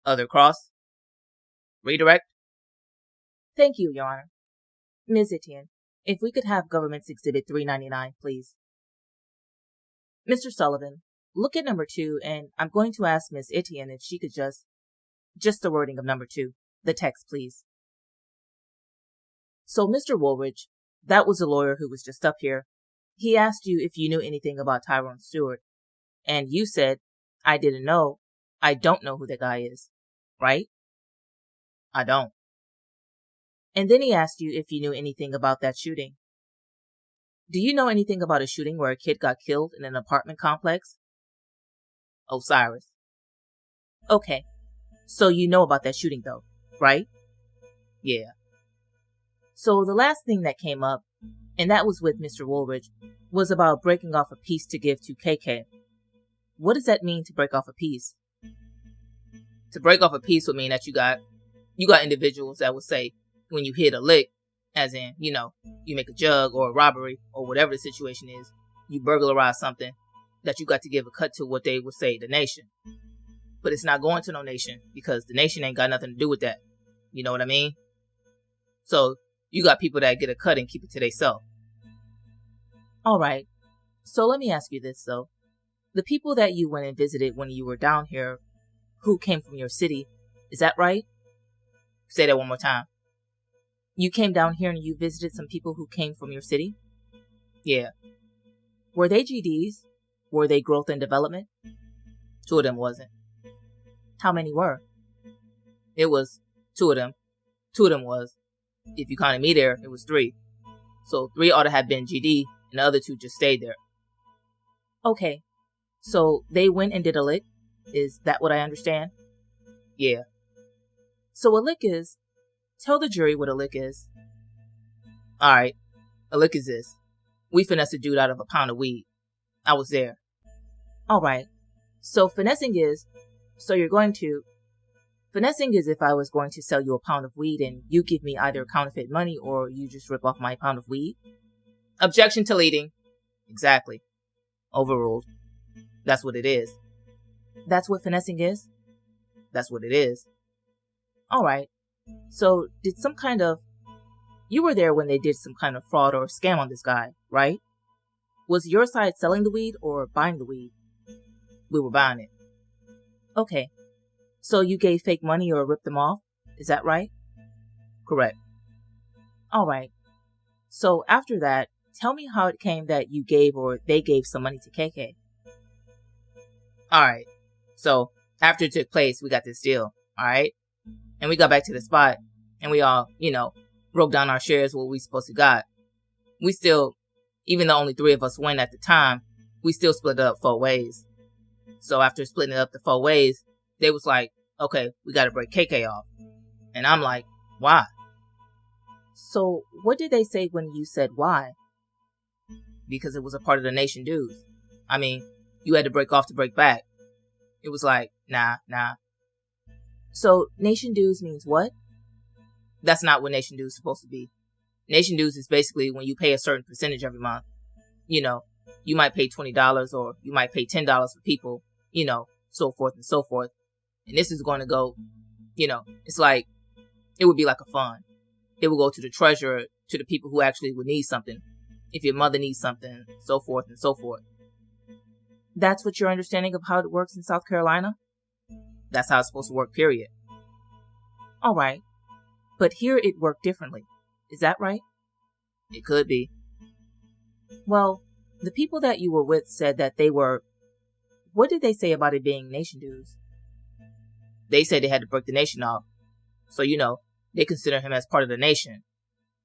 Other cross. Redirect. Thank you, Your Honor. Ms. Etienne, if we could have Government's Exhibit 399, please. Mr. Sullivan, look at number 2, and I'm going to ask Ms. Etienne if she could just the wording of number 2, the text, please. So, Mr. Woolridge, that was the lawyer who was just up here. He asked you if you knew anything about Tyrone Stewart, and you said, I didn't know. I don't know who that guy is, right? I don't. And then he asked you if you knew anything about that shooting. Do you know anything about a shooting where a kid got killed in an apartment complex? Osiris. Okay, so you know about that shooting though, right? Yeah. So the last thing that came up, and that was with Mr. Woolridge, was about breaking off a piece to give to KK. What does that mean, to break off a piece? To break off a piece would mean that you got individuals that would say, when you hit a lick, as in, you make a jug or a robbery or whatever the situation is, you burglarize something, that you got to give a cut to what they would say, the nation. But it's not going to no nation, because the nation ain't got nothing to do with that. You know what I mean? So you got people that get a cut and keep it to themselves. All right. So let me ask you this, though. The people that you went and visited when you were down here, who came from your city, is that right? Say that one more time. You came down here and you visited some people who came from your city? Yeah. Were they GDs? Were they growth and development? 2 of them wasn't. How many were? It was 2 of them. 2 of them was. If you counted me there, it was 3. So 3 ought to have been GD, and the other 2 just stayed there. Okay. So they went and did a lick? Is that what I understand? Yeah. So a lick is... Tell the jury what a lick is. Alright. A lick is this. We finessed a dude out of a pound of weed. I was there. Alright. So finessing is... Finessing is if I was going to sell you a pound of weed and you give me either counterfeit money or you just rip off my pound of weed. Objection to leading. Exactly. Overruled. That's what it is. That's what finessing is? That's what it is. Alright. So you were there when they did some kind of fraud or scam on this guy, right? Was your side selling the weed or buying the weed? We were buying it. Okay. So you gave fake money or ripped them off? Is that right? Correct. Alright. So after that, tell me how it came that you gave or they gave some money to KK. Alright. So after it took place, we got this deal. Alright? And we got back to the spot, and we all, broke down our shares, what we supposed to got. We still, even though only 3 of us went at the time, we still split it up 4 ways. So after splitting it up to 4 ways, they was like, okay, we got to break KK off. And I'm like, why? So what did they say when you said why? Because it was a part of the nation dues. I mean, you had to break off to break back. It was like, nah. So nation dues means what? That's not what nation dues is supposed to be. Nation dues is basically when you pay a certain percentage every month. You might pay $20 or you might pay $10 for people, so forth and so forth. And this is going to go, it's like, it would be like a fund. It will go to the treasurer, to the people who actually would need something. If your mother needs something, so forth and so forth. That's what your understanding of how it works in South Carolina? That's how it's supposed to work, period. Alright. But here it worked differently. Is that right? It could be. Well, the people that you were with said that they were... What did they say about it being nation dues? They said they had to break the nation off. So, they consider him as part of the nation.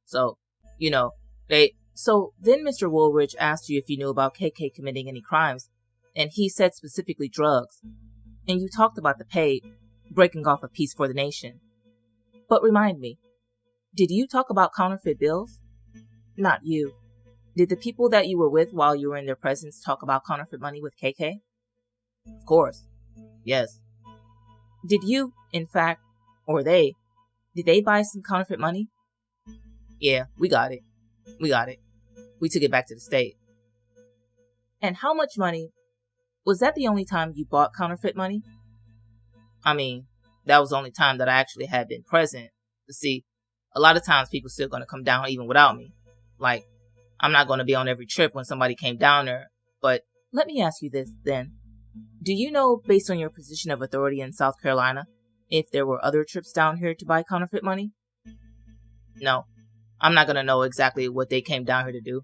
So, So then Mr. Woolridge asked you if you knew about KK committing any crimes, and he said specifically drugs. And you talked about the pay, breaking off a piece for the nation. But remind me, did you talk about counterfeit bills? Not you. Did the people that you were with while you were in their presence talk about counterfeit money with KK? Of course. Yes. Did you, in fact, or did they buy some counterfeit money? Yeah, we got it. We took it back to the state. And how much money? Was that the only time you bought counterfeit money? I mean, that was the only time that I actually had been present. To see, a lot of times people still going to come down even without me. Like, I'm not going to be on every trip when somebody came down there, but let me ask you this then. Do you know, based on your position of authority in South Carolina, if there were other trips down here to buy counterfeit money? No, I'm not going to know exactly what they came down here to do.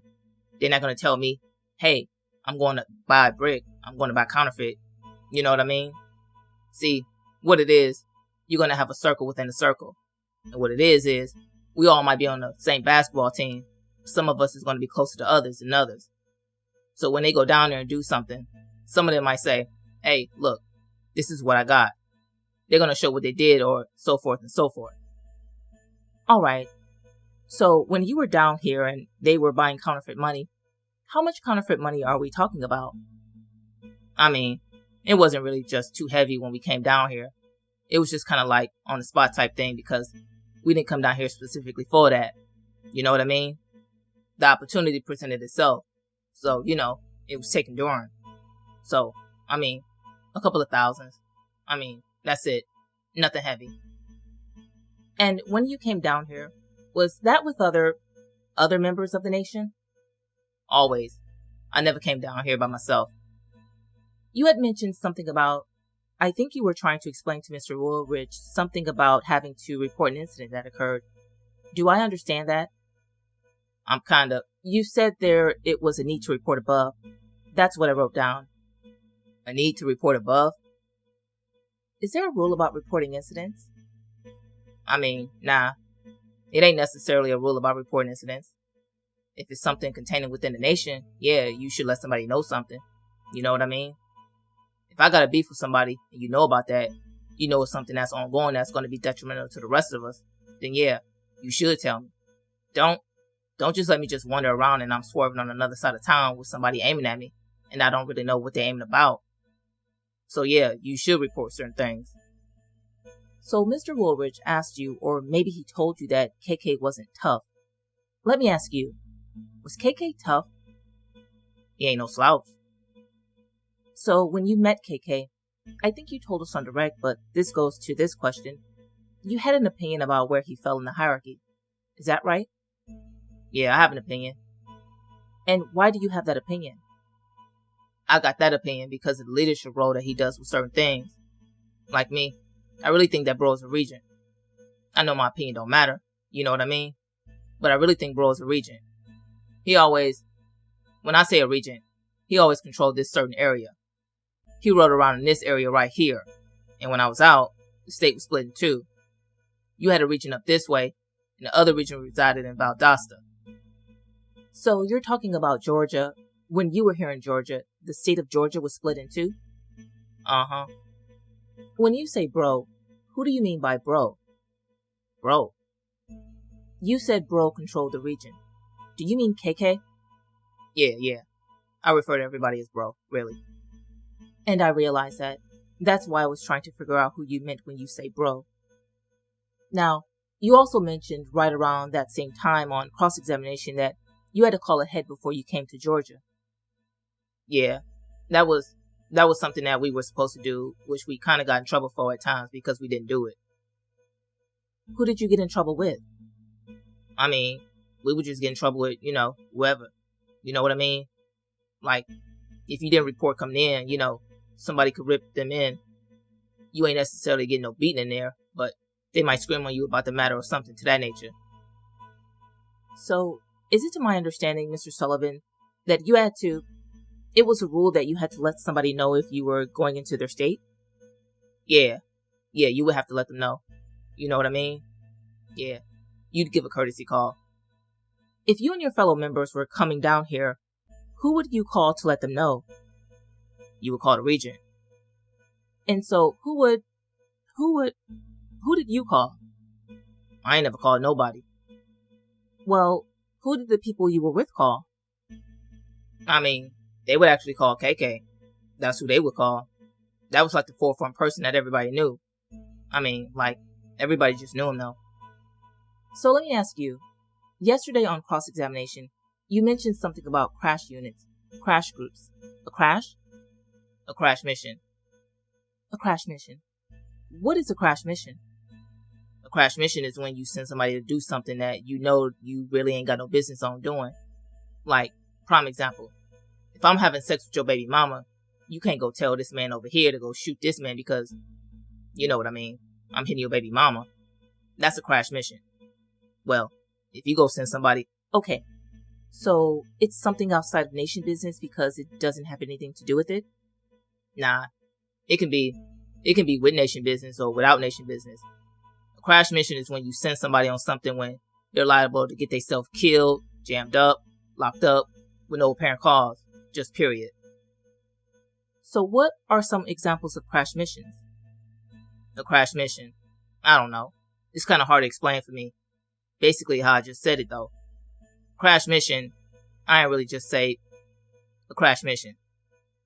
They're not going to tell me, hey, I'm going to buy a brick. I'm going to buy counterfeit. You know what I mean? See, what it is, you're going to have a circle within a circle. And what it is we all might be on the same basketball team. Some of us is going to be closer to others than others. So when they go down there and do something, some of them might say, hey, look, this is what I got. They're going to show what they did or so forth and so forth. All right. So when you were down here and they were buying counterfeit money, how much counterfeit money are we talking about? I mean, it wasn't really just too heavy when we came down here. It was just kind of like on the spot type thing because we didn't come down here specifically for that. You know what I mean? The opportunity presented itself. So, it was taken during. So, I mean, a couple of thousands. I mean, that's it. Nothing heavy. And when you came down here, was that with other members of the nation? Always. I never came down here by myself. You had mentioned something about, I think you were trying to explain to Mr. Woolridge something about having to report an incident that occurred. Do I understand that? You said it was a need to report above. That's what I wrote down. A need to report above? Is there a rule about reporting incidents? I mean, nah. It ain't necessarily a rule about reporting incidents. If it's something containing within the nation, yeah, you should let somebody know something. You know what I mean? If I got a beef with somebody and you know about that, you know it's something that's ongoing that's going to be detrimental to the rest of us, then yeah, you should tell me. Don't just let me just wander around and I'm swerving on another side of town with somebody aiming at me and I don't really know what they're aiming about. So yeah, you should report certain things. So Mr. Woolridge asked you, or maybe he told you that KK wasn't tough. Let me ask you, was KK tough? He ain't no slouch. So when you met KK, I think you told us on direct, but this goes to this question. You had an opinion about where he fell in the hierarchy. Is that right? Yeah, I have an opinion. And why do you have that opinion? I got that opinion because of the leadership role that he does with certain things. Like me, I really think that bro is a regent. I know my opinion don't matter, you know what I mean? But I really think bro is a regent. When I say a regent, he always controlled this certain area. He rode around in this area right here. And when I was out, the state was split in two. You had a region up this way, and the other region resided in Valdosta. So you're talking about Georgia. When you were here in Georgia, the state of Georgia was split in two? Uh-huh. When you say bro, who do you mean by bro? Bro. You said bro controlled the region. Do you mean KK? Yeah. I refer to everybody as bro, really. And I realize that. That's why I was trying to figure out who you meant when you say bro. Now, you also mentioned right around that same time on cross-examination that you had to call ahead before you came to Georgia. Yeah, that was something that we were supposed to do, which we kind of got in trouble for at times because we didn't do it. Who did you get in trouble with? I mean, we would just get in trouble with, whoever. You know what I mean? Like, if you didn't report coming in, somebody could rip them in. You ain't necessarily getting no beating in there, but they might scream on you about the matter or something to that nature. So, is it to my understanding, Mr. Sullivan, that it was a rule that you had to let somebody know if you were going into their state? Yeah, you would have to let them know. You know what I mean? Yeah, you'd give a courtesy call. If you and your fellow members were coming down here, who would you call to let them know? You would call the regent. And so, who did you call? I ain't never called nobody. Well, who did the people you were with call? I mean, they would actually call KK. That's who they would call. That was like the forefront person that everybody knew. I mean, like, everybody just knew him though. So let me ask you, yesterday on cross-examination, you mentioned something about crash units, crash groups. A crash? A crash mission. A crash mission. what is a crash mission? A crash mission is when you send somebody to do something that you know you really ain't got no business on doing. Like, prime example, if I'm having sex with your baby mama, you can't go tell this man over here to go shoot this man because, you know what I mean, I'm hitting your baby mama. That's a crash mission. Well, if you go send somebody... Okay, so it's something outside of nation business because it doesn't have anything to do with it? Nah, it can be with nation business or without nation business. A crash mission is when you send somebody on something when they're liable to get themselves killed, jammed up, locked up, with no apparent cause. Just period. So what are some examples of crash missions? A crash mission? I don't know. It's kind of hard to explain for me. Basically how I just said it though. Crash mission, I ain't really just say a crash mission.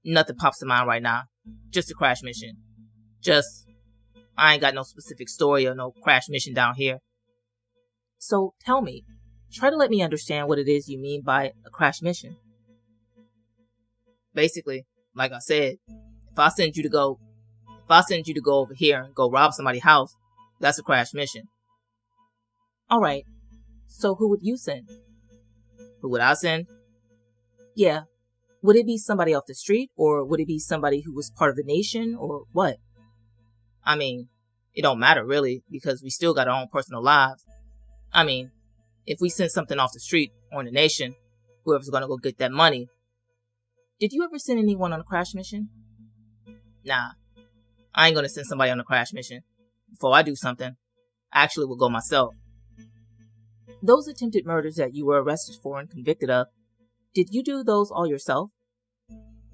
Nothing pops to mind right now. Just a crash mission. I ain't got no specific story or no crash mission down here. So tell me, try to let me understand what it is you mean by a crash mission. Basically, like I said, if I send you to go over here and go rob somebody's house, that's a crash mission. Alright, so who would you send? Who would I send? Yeah. Would it be somebody off the street, or would it be somebody who was part of the nation, or what? I mean, it don't matter really, because we still got our own personal lives. I mean, if we send something off the street or in the nation, whoever's gonna go get that money. Did you ever send anyone on a crash mission? Nah, I ain't gonna send somebody on a crash mission. Before I do something, I actually will go myself. Those attempted murders that you were arrested for and convicted of, did you do those all yourself?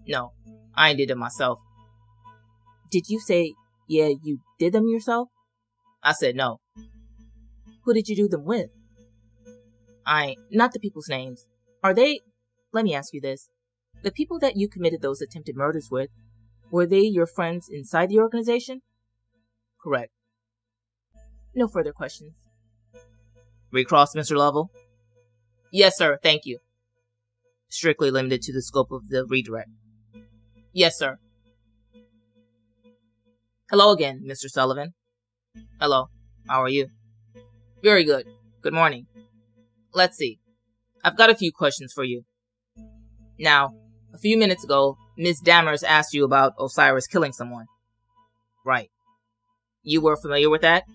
No, I ain't did them myself. Did you say, yeah, you did them yourself? I said no. Who did you do them with? Not the people's names. Let me ask you this. The people that you committed those attempted murders with, were they your friends inside the organization? Correct. No further questions. Recross, Mr. Lovell? Yes, sir, thank you. Strictly limited to the scope of the redirect. Yes, sir. Hello again, Mr. Sullivan. Hello, how are you? Very good. Good morning. Let's see. I've got a few questions for you. Now, a few minutes ago, Ms. Dammers asked you about Osiris killing someone. Right. You were familiar with that?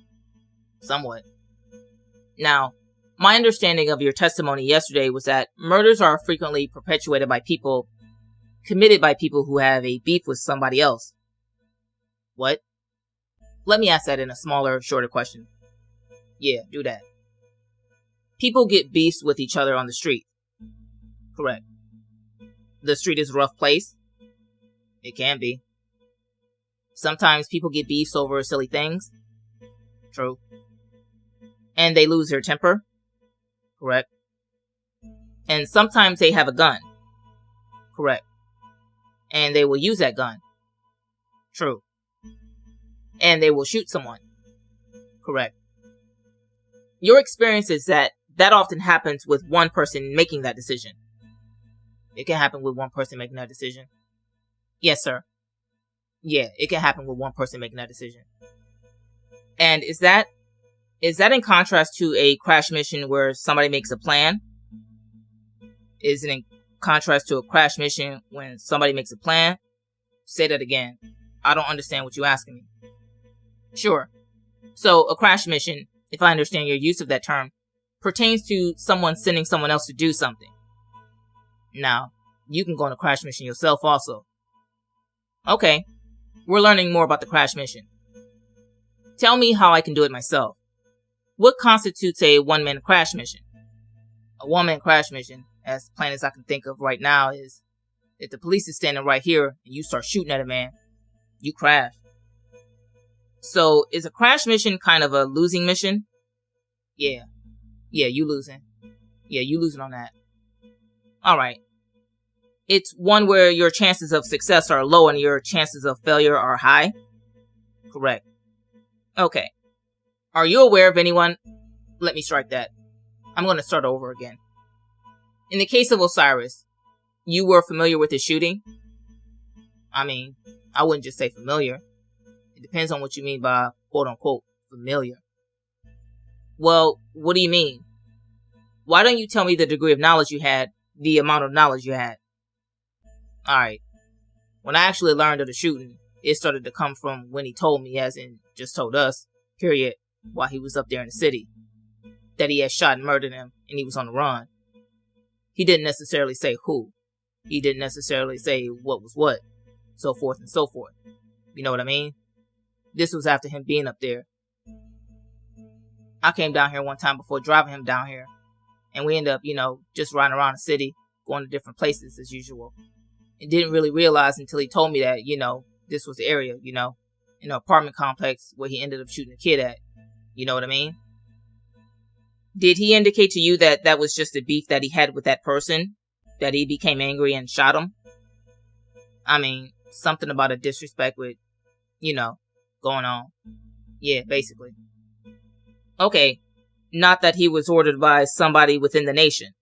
Somewhat. Now, my understanding of your testimony yesterday was that murders are frequently perpetuated by people, committed by people who have a beef with somebody else. What? Let me ask that in a smaller, shorter question. Yeah, do that. People get beefs with each other on the street. Correct. The street is a rough place? It can be. Sometimes people get beefs over silly things? True. And they lose their temper? Correct. And sometimes they have a gun? Correct. And they will use that gun? True. And they will shoot someone? Correct. Your experience is that often happens with one person making that decision. It can happen with one person making that decision. Yes, sir. Yeah, it can happen with one person making that decision. And is that in contrast to a crash mission where somebody makes a plan? Is it in contrast to a crash mission when somebody makes a plan? Say that again. I don't understand what you're asking me. Sure. So a crash mission, if I understand your use of that term, pertains to someone sending someone else to do something. Now, you can go on a crash mission yourself also. Okay, we're learning more about the crash mission. Tell me how I can do it myself. What constitutes a one-man crash mission? A one-man crash mission, as plain as I can think of right now, is if the police is standing right here and you start shooting at a man, you crash. So, is a crash mission kind of a losing mission? Yeah, you losing. Yeah, you losing on that. Alright. It's one where your chances of success are low and your chances of failure are high? Correct. Okay. Are you aware of anyone? Let me strike that. I'm going to start over again. In the case of Osiris, you were familiar with his shooting? I mean, I wouldn't just say familiar. It depends on what you mean by quote unquote familiar. Well, what do you mean? Why don't you tell me the degree of knowledge you had, the amount of knowledge you had? Alright. When I actually learned of the shooting, it started to come from when he told me, as in just told us, period, while he was up there in the city, that he had shot and murdered him and he was on the run. He didn't necessarily say who. He didn't necessarily say what was what, so forth and so forth. You know what I mean? This was after him being up there. I came down here one time before driving him down here, and we ended up, just riding around the city, going to different places as usual. And didn't really realize until he told me that, this was the area, in an apartment complex where he ended up shooting a kid at. You know what I mean? Did he indicate to you that that was just a beef that he had with that person? That he became angry and shot him? I mean, something about a disrespect with, going on. Yeah, basically. Okay, not that he was ordered by somebody within the nation.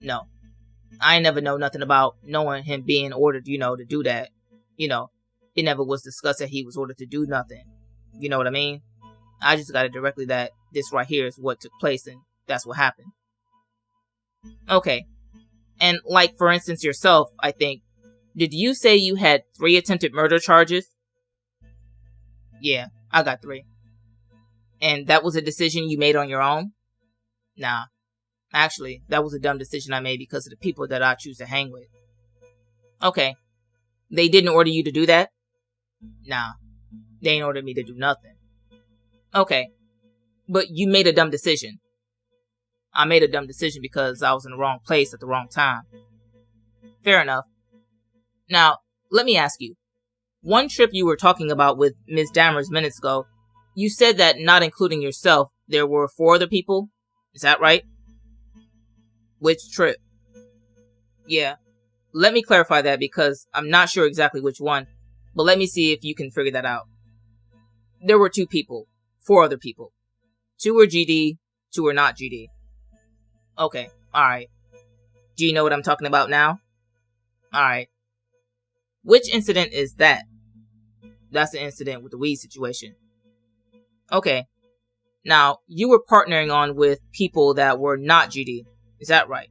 No. I ain't never know nothing about knowing him being ordered, to do that. It never was discussed that he was ordered to do nothing. You know what I mean? I just got it directly that this right here is what took place and that's what happened. Okay. And like, for instance, yourself, I think, did you say you had 3 attempted murder charges? Yeah, I got 3. And that was a decision you made on your own? Nah. Actually, that was a dumb decision I made because of the people that I choose to hang with. Okay. They didn't order you to do that? Nah. They ain't ordered me to do nothing. Okay. But you made a dumb decision. I made a dumb decision because I was in the wrong place at the wrong time. Fair enough. Now, let me ask you. One trip you were talking about with Ms. Dammers minutes ago, you said that not including yourself, there were 4 other people? Is that right? Which trip? Yeah. Let me clarify that because I'm not sure exactly which one, but let me see if you can figure that out. There were 2 people. 4 other people. 2 were GD, 2 were not GD. Okay, alright. Do you know what I'm talking about now? Alright. Which incident is that? That's the incident with the weed situation. Okay. Now, you were partnering on with people that were not GD. Is that right?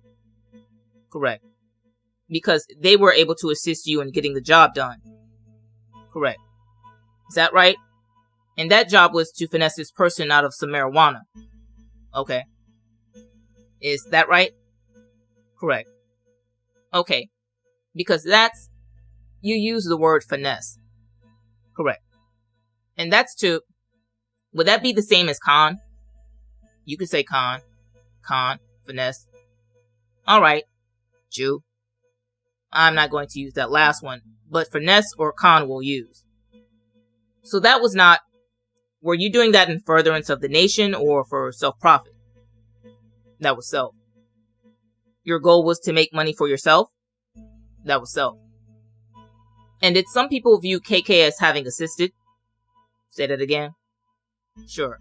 Correct. Because they were able to assist you in getting the job done. Correct. Is that right? And that job was to finesse this person out of some marijuana. Okay. Is that right? Correct. Okay. Because you use the word finesse. Correct. And that's to, would that be the same as con? You could say con, finesse. Alright, Jew. I'm not going to use that last one, but finesse or con we'll use. So that was not, were you doing that in furtherance of the nation or for self-profit? That was self. Your goal was to make money for yourself? That was self. And did some people view KK as having assisted? Say that again. Sure.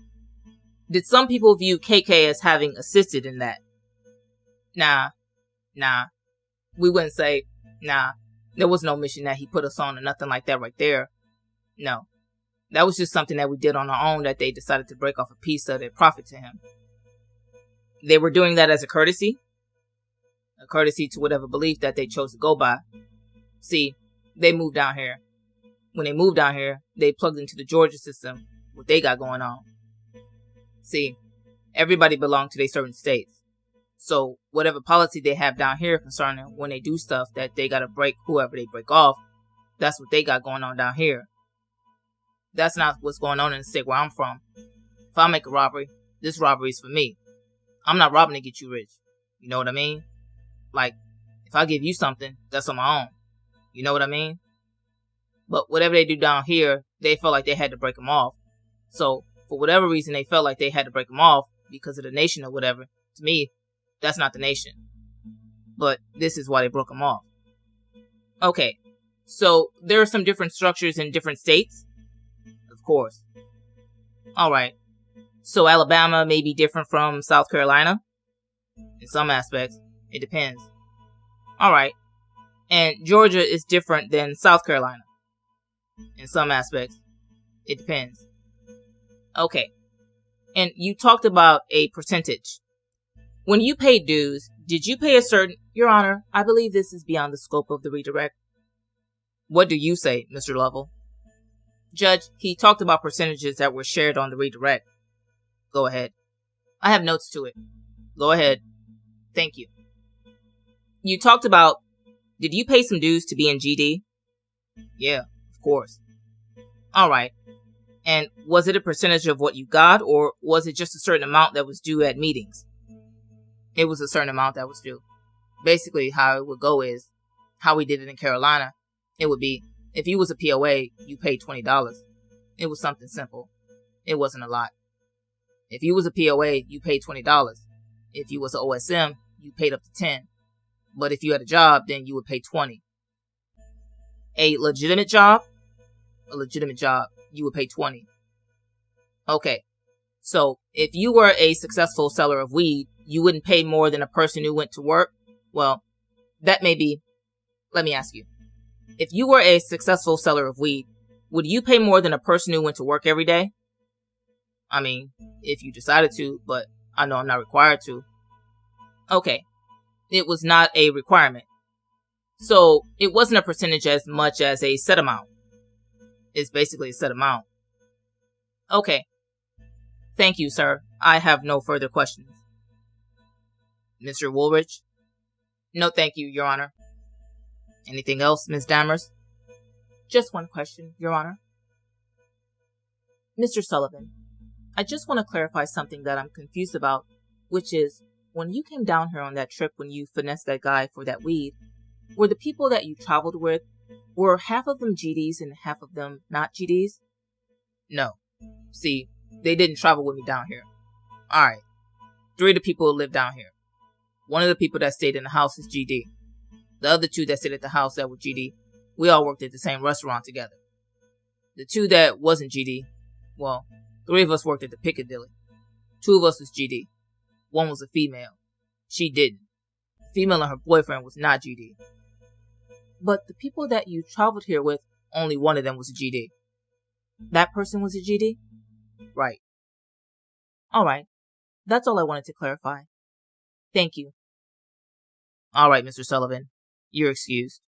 Did some people view KK as having assisted in that? Nah. We wouldn't say, nah. There was no mission that he put us on or nothing like that right there. No. That was just something that we did on our own that they decided to break off a piece of their profit to him. They were doing that as a courtesy to whatever belief that they chose to go by. See, they moved down here. When they moved down here, they plugged into the Georgia system, what they got going on. See, everybody belonged to their certain states. So whatever policy they have down here concerning when they do stuff that they gotta break whoever they break off, that's what they got going on down here. That's not what's going on in the state where I'm from. If I make a robbery, this robbery is for me. I'm not robbing to get you rich. You know what I mean? Like, if I give you something, that's on my own. You know what I mean? But whatever they do down here, they felt like they had to break them off. So, for whatever reason they felt like they had to break them off because of the nation or whatever, to me, that's not the nation. But this is why they broke them off. Okay, so there are some different structures in different states? Of course. Alright. So Alabama may be different from South Carolina? In some aspects, it depends. Alright. And Georgia is different than South Carolina? In some aspects, It depends. Okay. And you talked about a percentage. When you paid dues, did you pay a certain... Your Honor, I believe this is beyond the scope of the redirect. What do you say, Mr. Lovell? Judge, he talked about percentages that were shared on the redirect. Go ahead. I have notes to it. Go ahead. Thank you. You talked about... Did you pay some dues to be in GD? Yeah, of course. All right. And was it a percentage of what you got, or was it just a certain amount that was due at meetings? It was a certain amount that was due. Basically, how it would go is, how we did it in Carolina, it would be, if you was a POA, you paid $20. It was something simple. It wasn't a lot. If you was a POA, you paid $20. If you was an OSM, you paid up to $10. But if you had a job, then you would pay $20. A legitimate job? A legitimate job, you would pay $20. Okay. So, if you were a successful seller of weed, you wouldn't pay more than a person who went to work? Well, that may be... Let me ask you. If you were a successful seller of weed, would you pay more than a person who went to work every day? I mean, if you decided to, but I know I'm not required to. Okay. It was not a requirement. So, it wasn't a percentage as much as a set amount. It's basically a set amount. Okay. Thank you, sir. I have no further questions. Mr. Woolridge? No, thank you, Your Honor. Anything else, Ms. Dammers? Just one question, Your Honor. Mr. Sullivan, I just want to clarify something that I'm confused about, which is, when you came down here on that trip when you finessed that guy for that weed, were the people that you traveled with, were half of them GDs and half of them not GDs? No. See, they didn't travel with me down here. Alright. 3 of the people who live down here. One of the people that stayed in the house is GD. The other 2 that stayed at the house that were GD, we all worked at the same restaurant together. The 2 that wasn't GD, well, 3 of us worked at the Piccadilly. 2 of us was GD. 1 was a female. She didn't. The female and her boyfriend was not GD. But the people that you traveled here with, only one of them was a GD. That person was a GD? Right. Alright. That's all I wanted to clarify. Thank you. Alright, Mr. Sullivan. You're excused.